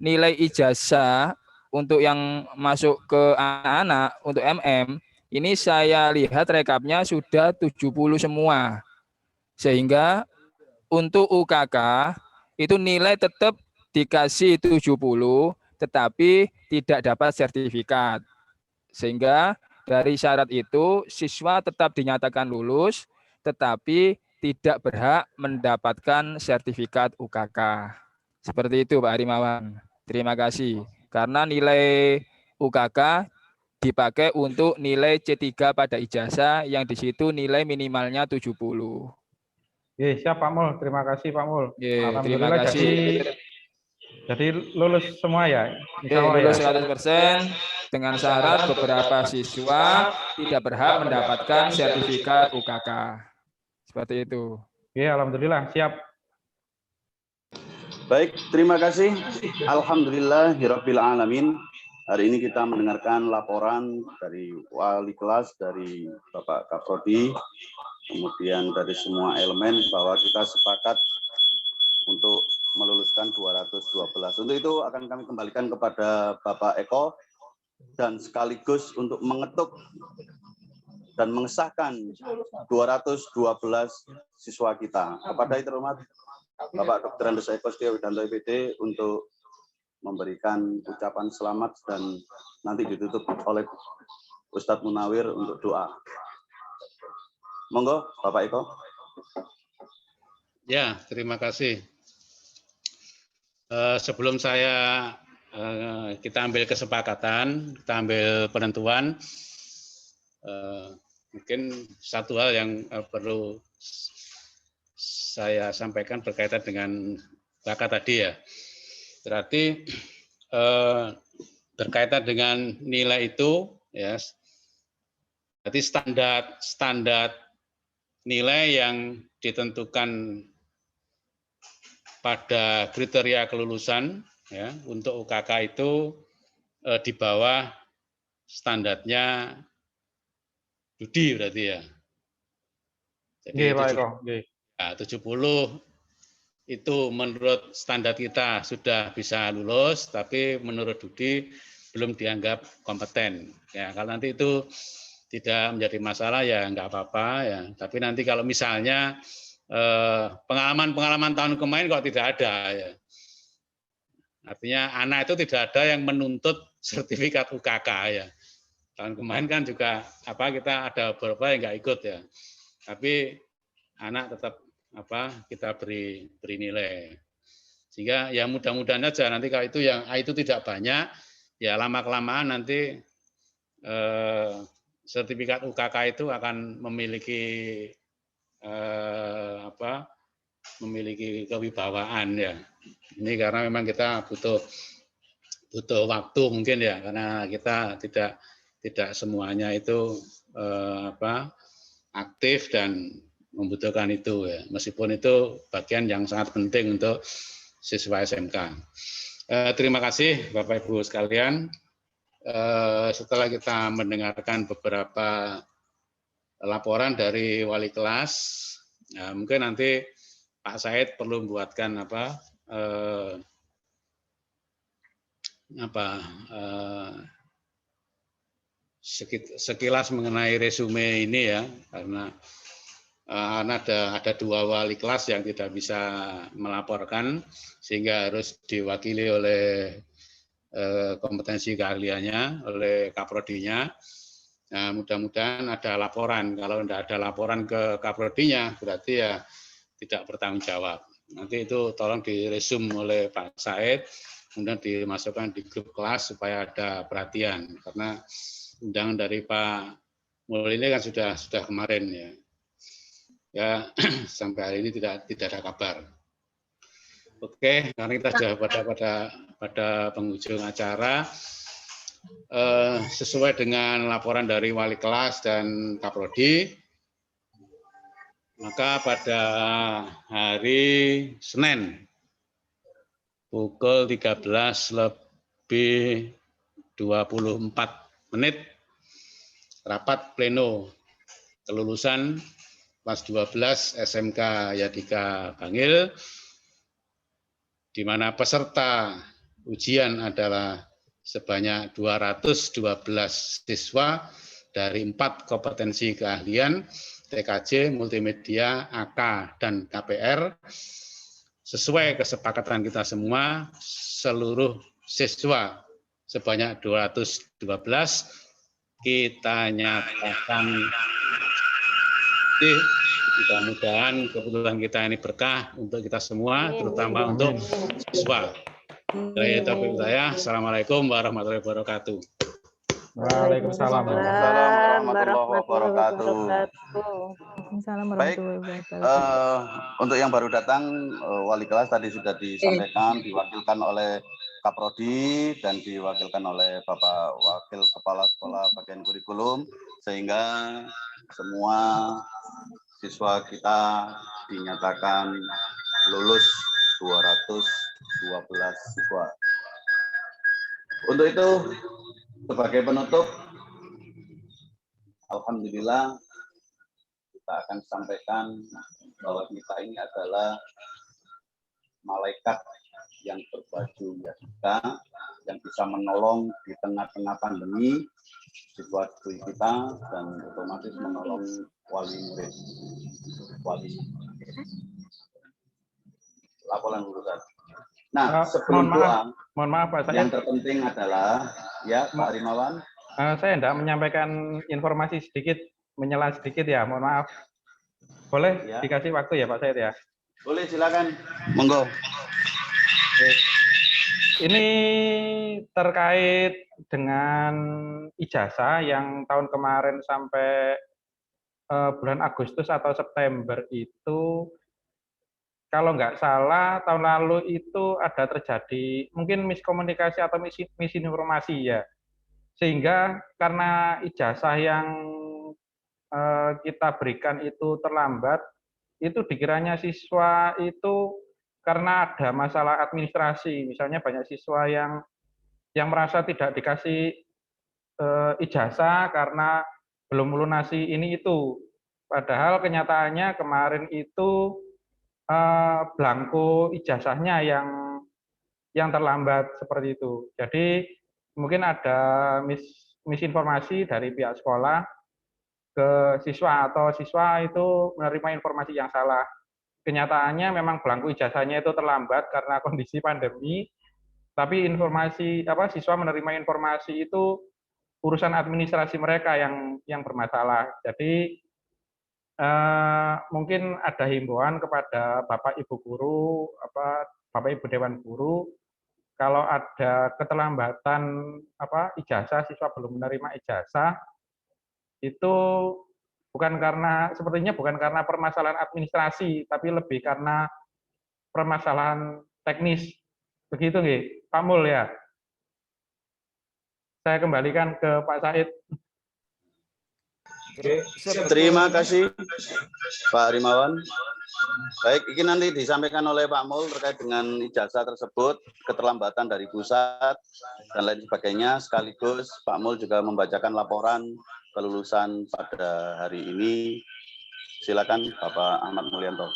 nilai ijazah untuk yang masuk ke anak-anak untuk MM, ini saya lihat rekapnya sudah 70 semua. Sehingga untuk UKK itu nilai tetap dikasih 70, tetapi tidak dapat sertifikat. Sehingga dari syarat itu siswa tetap dinyatakan lulus, tetapi tidak berhak mendapatkan sertifikat UKK. Seperti itu Pak Rimawan. Terima kasih. Karena nilai UKK dipakai untuk nilai C3 pada ijazah yang di situ nilai minimalnya 70. Oke, siap Pak Mul. Terima kasih Pak Mul. Terima Alhamdulillah kasih. jadi lulus semua ya. Oke, lulus 100% dengan syarat beberapa siswa tidak berhak mendapatkan sertifikat UKK. Seperti itu. Oke, alhamdulillah siap. Baik, terima kasih. Alhamdulillahirabbil alamin. Hari ini kita mendengarkan laporan dari wali kelas, dari Bapak Kaprodi, kemudian dari semua elemen bahwa kita sepakat untuk meluluskan 212. Untuk itu akan kami kembalikan kepada Bapak Eko dan sekaligus untuk mengetuk dan mengesahkan 212 siswa kita. Kepada yang terhormat Bapak Dr. Andes Eko Setio Widanto IPD untuk memberikan ucapan selamat dan nanti ditutup oleh Ustadz Munawir untuk doa. Monggo Bapak Eko. Ya, terima kasih. Sebelum kita ambil kesepakatan, kita ambil penentuan, mungkin satu hal yang perlu saya sampaikan berkaitan dengan bakat tadi ya. Berarti berkaitan dengan nilai itu, ya. Berarti standar nilai yang ditentukan pada kriteria kelulusan ya untuk UKK itu di bawah standarnya studi berarti ya. Jadi Pak Eko. 70 itu menurut standar kita sudah bisa lulus, tapi menurut Dudi belum dianggap kompeten. Ya, kalau nanti itu tidak menjadi masalah ya nggak apa-apa ya. Tapi nanti kalau misalnya pengalaman tahun kemarin kok tidak ada ya. Artinya anak itu tidak ada yang menuntut sertifikat UKK ya. Tahun kemarin kan juga kita ada beberapa yang nggak ikut ya. Tapi anak tetap kita beri nilai. Sehingga ya mudah-mudahan aja nanti kalau itu tidak banyak ya lama-kelamaan nanti sertifikat UKK itu akan memiliki memiliki kewibawaan ya. Ini karena memang kita butuh waktu mungkin ya, karena kita tidak semuanya itu aktif dan membutuhkan itu ya. Meskipun itu bagian yang sangat penting untuk siswa SMK. Terima kasih Bapak Ibu sekalian. Setelah kita mendengarkan beberapa laporan dari wali kelas, mungkin nanti Pak Said perlu membuatkan sekilas mengenai resume ini ya, karena ada dua wali kelas yang tidak bisa melaporkan sehingga harus diwakili oleh kompetensi keahliannya, oleh Kaprodinya. Nah, mudah-mudahan ada laporan. Kalau tidak ada laporan ke Kaprodinya berarti ya tidak bertanggung jawab. Nanti itu tolong diresum oleh Pak Said, kemudian dimasukkan di grup kelas supaya ada perhatian. Karena undangan dari Pak Mul ini kan sudah kemarin ya. Ya sampai hari ini tidak ada kabar. Oke, karena kita sudah pada penghujung acara. Sesuai dengan laporan dari wali kelas dan Kaprodi, maka pada hari Senin pukul 13:24 rapat pleno kelulusan kelas 12 SMK Yadika Bangil, di mana peserta ujian adalah sebanyak 212 siswa dari 4 kompetensi keahlian TKJ, multimedia, AK, dan KPR. Sesuai kesepakatan kita semua, seluruh siswa sebanyak 212 kita nyatakan. Mudah-mudahan keputusan kita ini berkah untuk kita semua, terutama untuk siswa. Assalamualaikum warahmatullahi wabarakatuh. Waalaikumsalam warahmatullahi wabarakatuh. Baik, untuk yang baru datang, wali kelas tadi sudah disampaikan, diwakilkan oleh Kaprodi dan diwakilkan oleh Bapak Wakil Kepala Sekolah Bagian Kurikulum, sehingga semua siswa kita dinyatakan lulus 212 siswa. Untuk itu, sebagai penutup, alhamdulillah kita akan sampaikan bahwa kita ini adalah malaikat yang berbaju Yadika, yang bisa menolong di tengah-tengah pandemi siswa-siswi kita, dan otomatis menolong wali murid. Laporan urusan. Nah, sebelum doa, mohon maaf Pak Said. Yang terpenting adalah, ya Pak Rimawan. Saya tidak menyampaikan informasi sedikit, menyela sedikit ya, mohon maaf. Boleh ya, dikasih waktu ya Pak Said ya? Boleh, silakan. Monggo. Ini terkait dengan ijazah yang tahun kemarin sampai bulan Agustus atau September itu, kalau nggak salah tahun lalu itu ada terjadi mungkin miskomunikasi atau misinformasi ya, sehingga karena ijazah yang kita berikan itu terlambat, itu dikiranya siswa itu karena ada masalah administrasi, misalnya banyak siswa yang merasa tidak dikasih ijazah karena belum melunasi ini itu, padahal kenyataannya kemarin itu blanko ijazahnya yang terlambat seperti itu. Jadi mungkin ada misinformasi dari pihak sekolah ke siswa, atau siswa itu menerima informasi yang salah. Kenyataannya memang blanko ijazahnya itu terlambat karena kondisi pandemi, tapi informasi siswa menerima informasi itu urusan administrasi mereka yang bermasalah. Jadi mungkin ada himbauan kepada Bapak Ibu guru, Bapak Ibu Dewan Guru, kalau ada keterlambatan ijazah, siswa belum menerima ijazah, itu sepertinya bukan karena permasalahan administrasi, tapi lebih karena permasalahan teknis. Begitu nggih, Pak Mul ya. Saya kembalikan ke Pak Said. Terima kasih Pak Rimawan. Baik, ini nanti disampaikan oleh Pak Mul terkait dengan ijazah tersebut, keterlambatan dari pusat dan lain sebagainya. Sekaligus Pak Mul juga membacakan laporan kelulusan pada hari ini. Silakan Bapak Ahmad Mulyanto.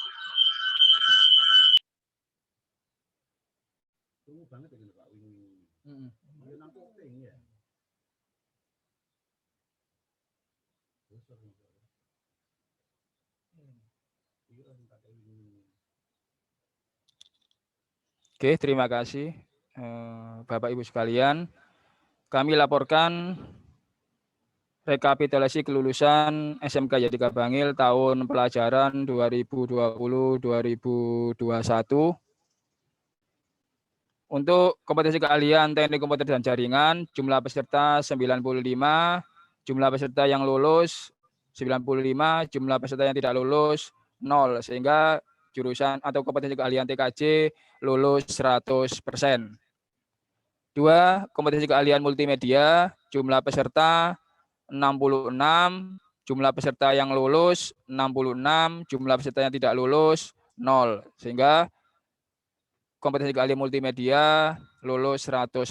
Oke, terima kasih Bapak Ibu sekalian. Kami laporkan rekapitulasi kelulusan SMK Yadika Bangil tahun pelajaran 2020-2021. Untuk kompetensi keahlian teknik komputer dan jaringan, jumlah peserta 95, jumlah peserta yang lulus 95, jumlah peserta yang tidak lulus 0, sehingga jurusan atau kompetensi keahlian TKJ lulus 100%. 2. Kompetensi keahlian multimedia, jumlah peserta 66, jumlah peserta yang lulus 66, jumlah peserta yang tidak lulus 0, sehingga kompetensi keahlian multimedia lulus 100%.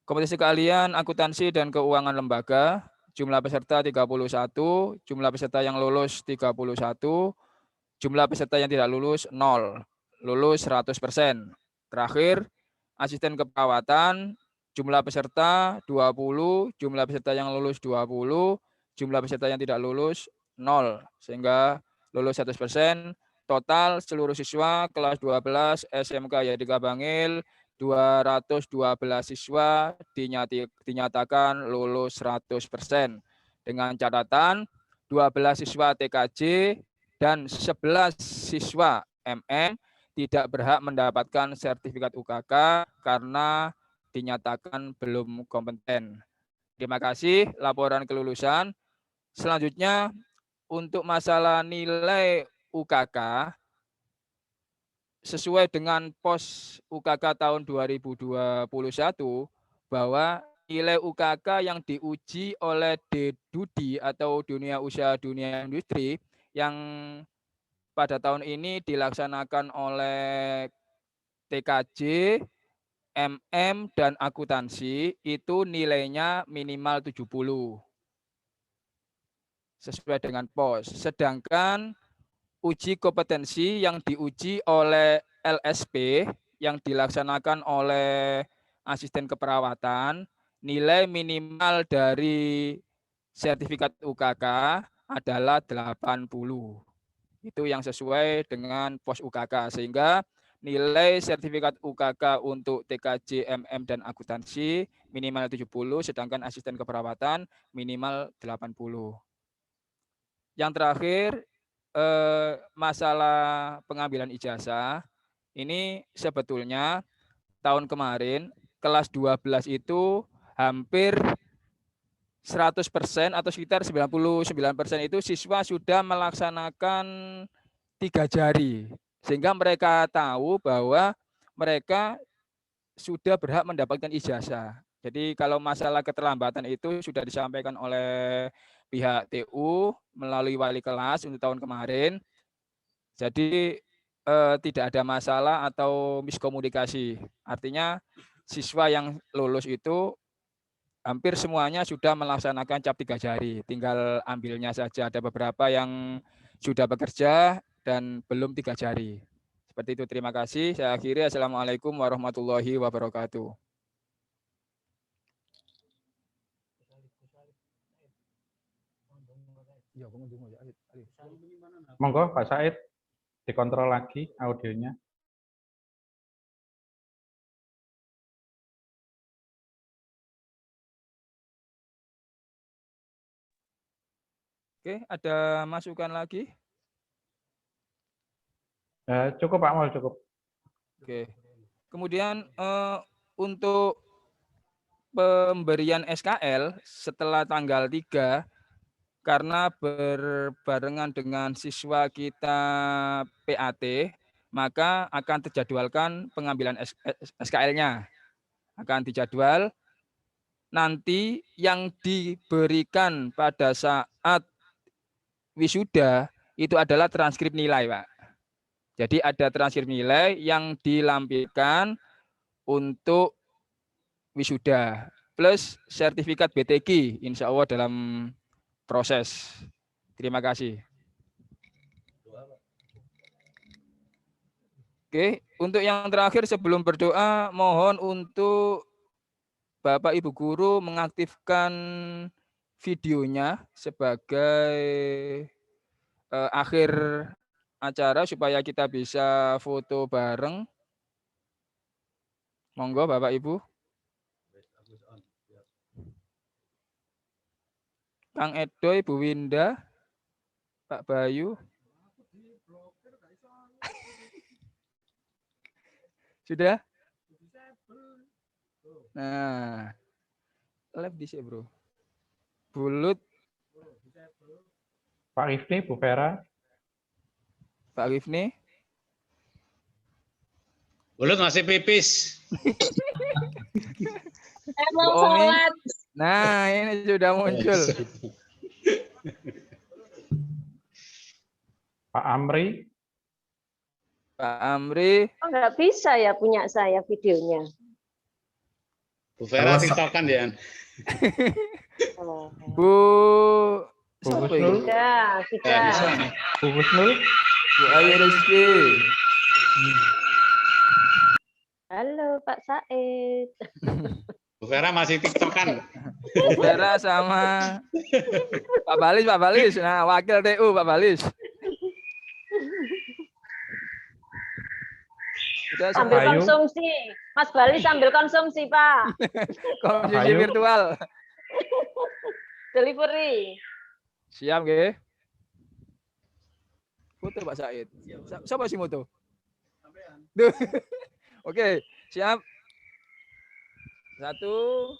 Kompetensi keahlian akuntansi dan keuangan lembaga, jumlah peserta 31, jumlah peserta yang lulus 31, jumlah peserta yang tidak lulus 0, lulus 100%. Terakhir, asisten keperawatan, jumlah peserta 20, jumlah peserta yang lulus 20, jumlah peserta yang tidak lulus 0, sehingga lulus 100%. Total seluruh siswa kelas 12 SMK Yadika Bangil 212 siswa dinyatakan lulus 100%. Dengan catatan 12 siswa TKJ dan 11 siswa MM tidak berhak mendapatkan sertifikat UKK karena dinyatakan belum kompeten. Terima kasih laporan kelulusan. Selanjutnya untuk masalah nilai UKK sesuai dengan pos UKK tahun 2021 bahwa nilai UKK yang diuji oleh DUDI atau Dunia Usaha Dunia Industri yang pada tahun ini dilaksanakan oleh TKJ, MM, dan akuntansi itu nilainya minimal 70 sesuai dengan pos. Sedangkan uji kompetensi yang diuji oleh LSP yang dilaksanakan oleh asisten keperawatan, nilai minimal dari sertifikat UKK adalah 80. Itu yang sesuai dengan pos UKK, sehingga nilai sertifikat UKK untuk TKJ, MM, dan akuntansi minimal 70, sedangkan asisten keperawatan minimal 80. Yang terakhir, masalah pengambilan ijazah, ini sebetulnya tahun kemarin kelas 12 itu hampir 100% atau sekitar 99% itu siswa sudah melaksanakan 3 jari. Sehingga mereka tahu bahwa mereka sudah berhak mendapatkan ijazah. Jadi kalau masalah keterlambatan itu sudah disampaikan oleh pihak TU melalui wali kelas untuk tahun kemarin. Jadi tidak ada masalah atau miskomunikasi. Artinya siswa yang lulus itu hampir semuanya sudah melaksanakan cap 3 jari. Tinggal ambilnya saja. Ada beberapa yang sudah bekerja dan belum 3 jari. Seperti itu, terima kasih. Saya akhiri. Assalamualaikum warahmatullahi wabarakatuh. Monggo Pak Said, dikontrol lagi audionya. Oke, ada masukan lagi? Cukup Pak Mul, cukup. Oke. Kemudian untuk pemberian SKL setelah tanggal 3, karena berbarengan dengan siswa kita PAT, maka akan terjadwalkan pengambilan SKL-nya. Akan dijadwal. Nanti yang diberikan pada saat wisuda itu adalah transkrip nilai, Pak. Jadi ada transkrip nilai yang dilampirkan untuk wisuda plus sertifikat BTQ, insya Allah dalam proses. Terima kasih. Oke, untuk yang terakhir sebelum berdoa, mohon untuk Bapak Ibu Guru mengaktifkan videonya sebagai akhir acara supaya kita bisa foto bareng. Monggo Bapak Ibu. Kang Edo, Ibu Winda, Pak Bayu. Sudah? Nah, live di sini, Bro. Bulut. Pak Rifni, Bu Vera. Pak Rifni. Bulut masih pipis. Bu Omi. Nah, ini sudah muncul. Pak Amri. Pak Amri. Oh, nggak bisa ya punya saya videonya. Bu Vera tiktokan ya. Oh. Bu Bu siapa itu? Husnul. Sudah. Bu Husnul. Bu Ayu Rizky. Halo Pak Said. Bu Vera masih tiktokan. Bu Vera sama Pak Balis. Nah, wakil TU Pak Balis. Sudah Sambil Ayu. konsumsi. Mas Bali sambil konsumsi, Pak. konsumsi Ayu. virtual. Delivery. Siap, nggih. Foto Pak Said. Siapa sih foto? Duh. Oke, siap. 1, 2,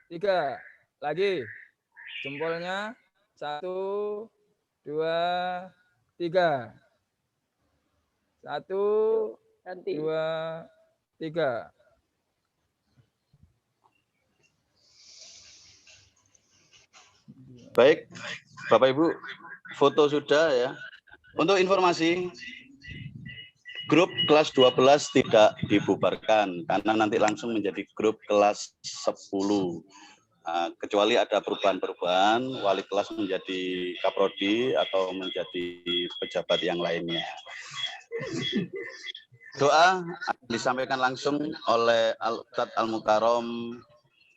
3. Lagi. Jempolnya. 1, 2, 3. 1, Ganti. 2, 3. Baik, Bapak Ibu, foto sudah ya. Untuk informasi, grup kelas 12 tidak dibubarkan karena nanti langsung menjadi grup kelas 10. Kecuali ada perubahan-perubahan, wali kelas menjadi kaprodi atau menjadi pejabat yang lainnya. Doa disampaikan langsung oleh Al-Ustadz Al-Mukarram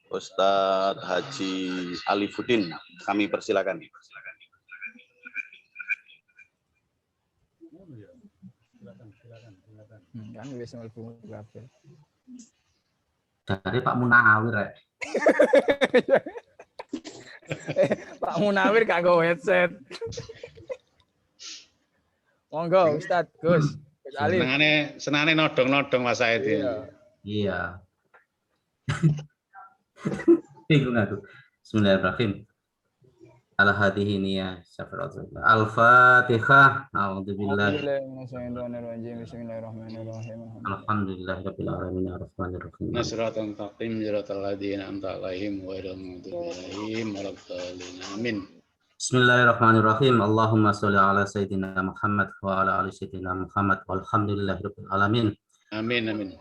Ustadz Haji Alifuddin. Kami persilakan. Kan wis mlebu kabeh. Dari Pak Munawir rek. Pak Munawir gak nggo headset. Monggo Ustadz Gus. Gus Ali. Senane nodong-nodong Mas Said ini. Iya. Bingung aku. Bismillahirrahmanirrahim. Al-Hadihi niyah syafaratul. Al-Fatihah. A'udzubillahi. Bismillahirrahmanirrahim. Alhamdulillahirabbil alamin arrahmanirrahim. Nasratan taqim jiratal ladina amta alaihim ghairil maghdubi alaihim waladdallin. Amin. Bismillahirrahmanirrahim. Allahumma sholli ala sayyidina Muhammad wa ala ali sayyidina Muhammad walhamdulillahirabbil alamin. Amin amin.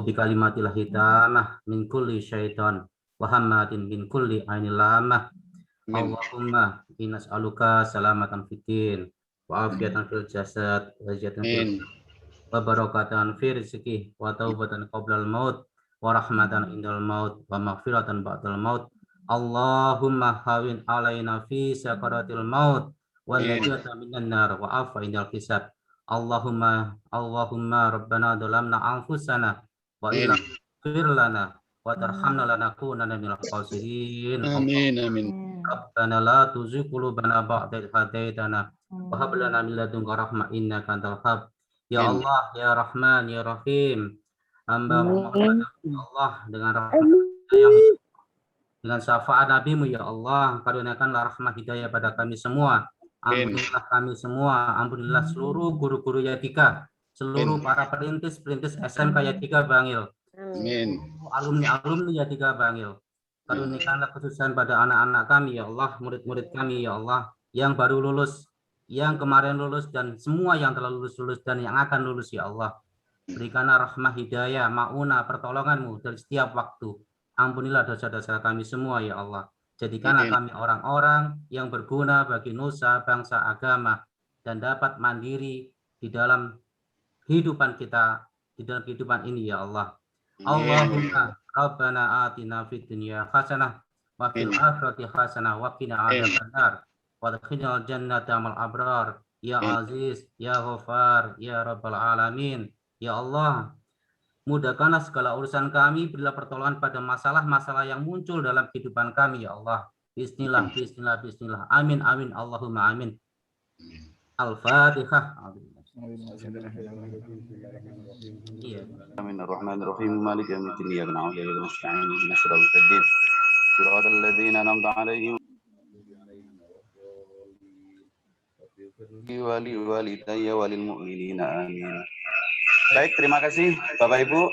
Bi kalimatil hitamah min kulli syaitan wa hammatin min kulli ainil lamah. Allahumma inas'aluka salamatan fitin wa afiatan fil jasad wa ziyatan fil wa barakatan fi rizqi wa taubatan qoblal maut wa rahmatan indal maut wa maghfiratan ba'dal maut. Allahumma hawin alaina fi sakaratil maut wa najata minan nar wa afa indal hisab. Allahumma rabbana dhalamna anfusana wa illam taghfir lana wa tarhamna lanakunanna minal khasirin. Amin amin. Rabbana la tuzigh qulubana ba'da idh hadaitana wa hab lana min ladunka rahmah innaka antal wahhab. Ya Allah, ya Rahman, ya Rahim. Hamba memohon Allah dengan rahmat yang dengan syafaat Nabi-Mu ya Allah, karuniakanlah rahmat hidayah pada kami semua. Ampunilah kami semua, ampunilah seluruh guru-guru Yatika, seluruh para perintis SMK Yatika Bangil. Amin. Alumni Yatika Bangil. Karuniakanlah kesusahan pada anak-anak kami ya Allah, murid-murid kami ya Allah, yang baru lulus, yang kemarin lulus, dan semua yang telah lulus dan yang akan lulus ya Allah. Berikanlah rahmah hidayah, ma'unah, pertolongan-Mu dari setiap waktu. Ampunilah dosa-dosa kami semua ya Allah. Jadikanlah kami orang-orang yang berguna bagi nusa, bangsa, agama, dan dapat mandiri di dalam kehidupan kita, di dalam kehidupan ini ya Allah. Allahumma Rabbana atina fid dunya hasanah wa fil akhirati hasanah wa qina adzabannar wa adkhilnal jannata ma'al abrar ya aziz ya ghafar ya rabbal alamin. Ya Allah, Mudahkanlah segala urusan kami, berilah pertolongan pada masalah-masalah yang muncul dalam kehidupan kami, ya Allah. Bismillah, bismillah, bismillah. Amin, amin, Allahumma amin. Al-Fatihah. Bismillahirrahmanirrahim. Maliki yaumiddin. Iyyaka na'budu wa iyyaka nasta'in. Ihdinas siratal mustaqim. Siratal ladzina an'amta 'alaihim wali walidayya walil mu'minina amin. Baik, terima kasih Bapak Ibu.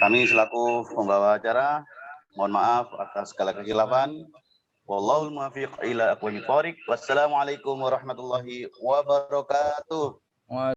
Kami selaku pembawa acara mohon maaf atas segala kekhilafan. Wallahul muwaffiq ila aqwamit thoriq. Wassalamualaikum warahmatullahi wabarakatuh.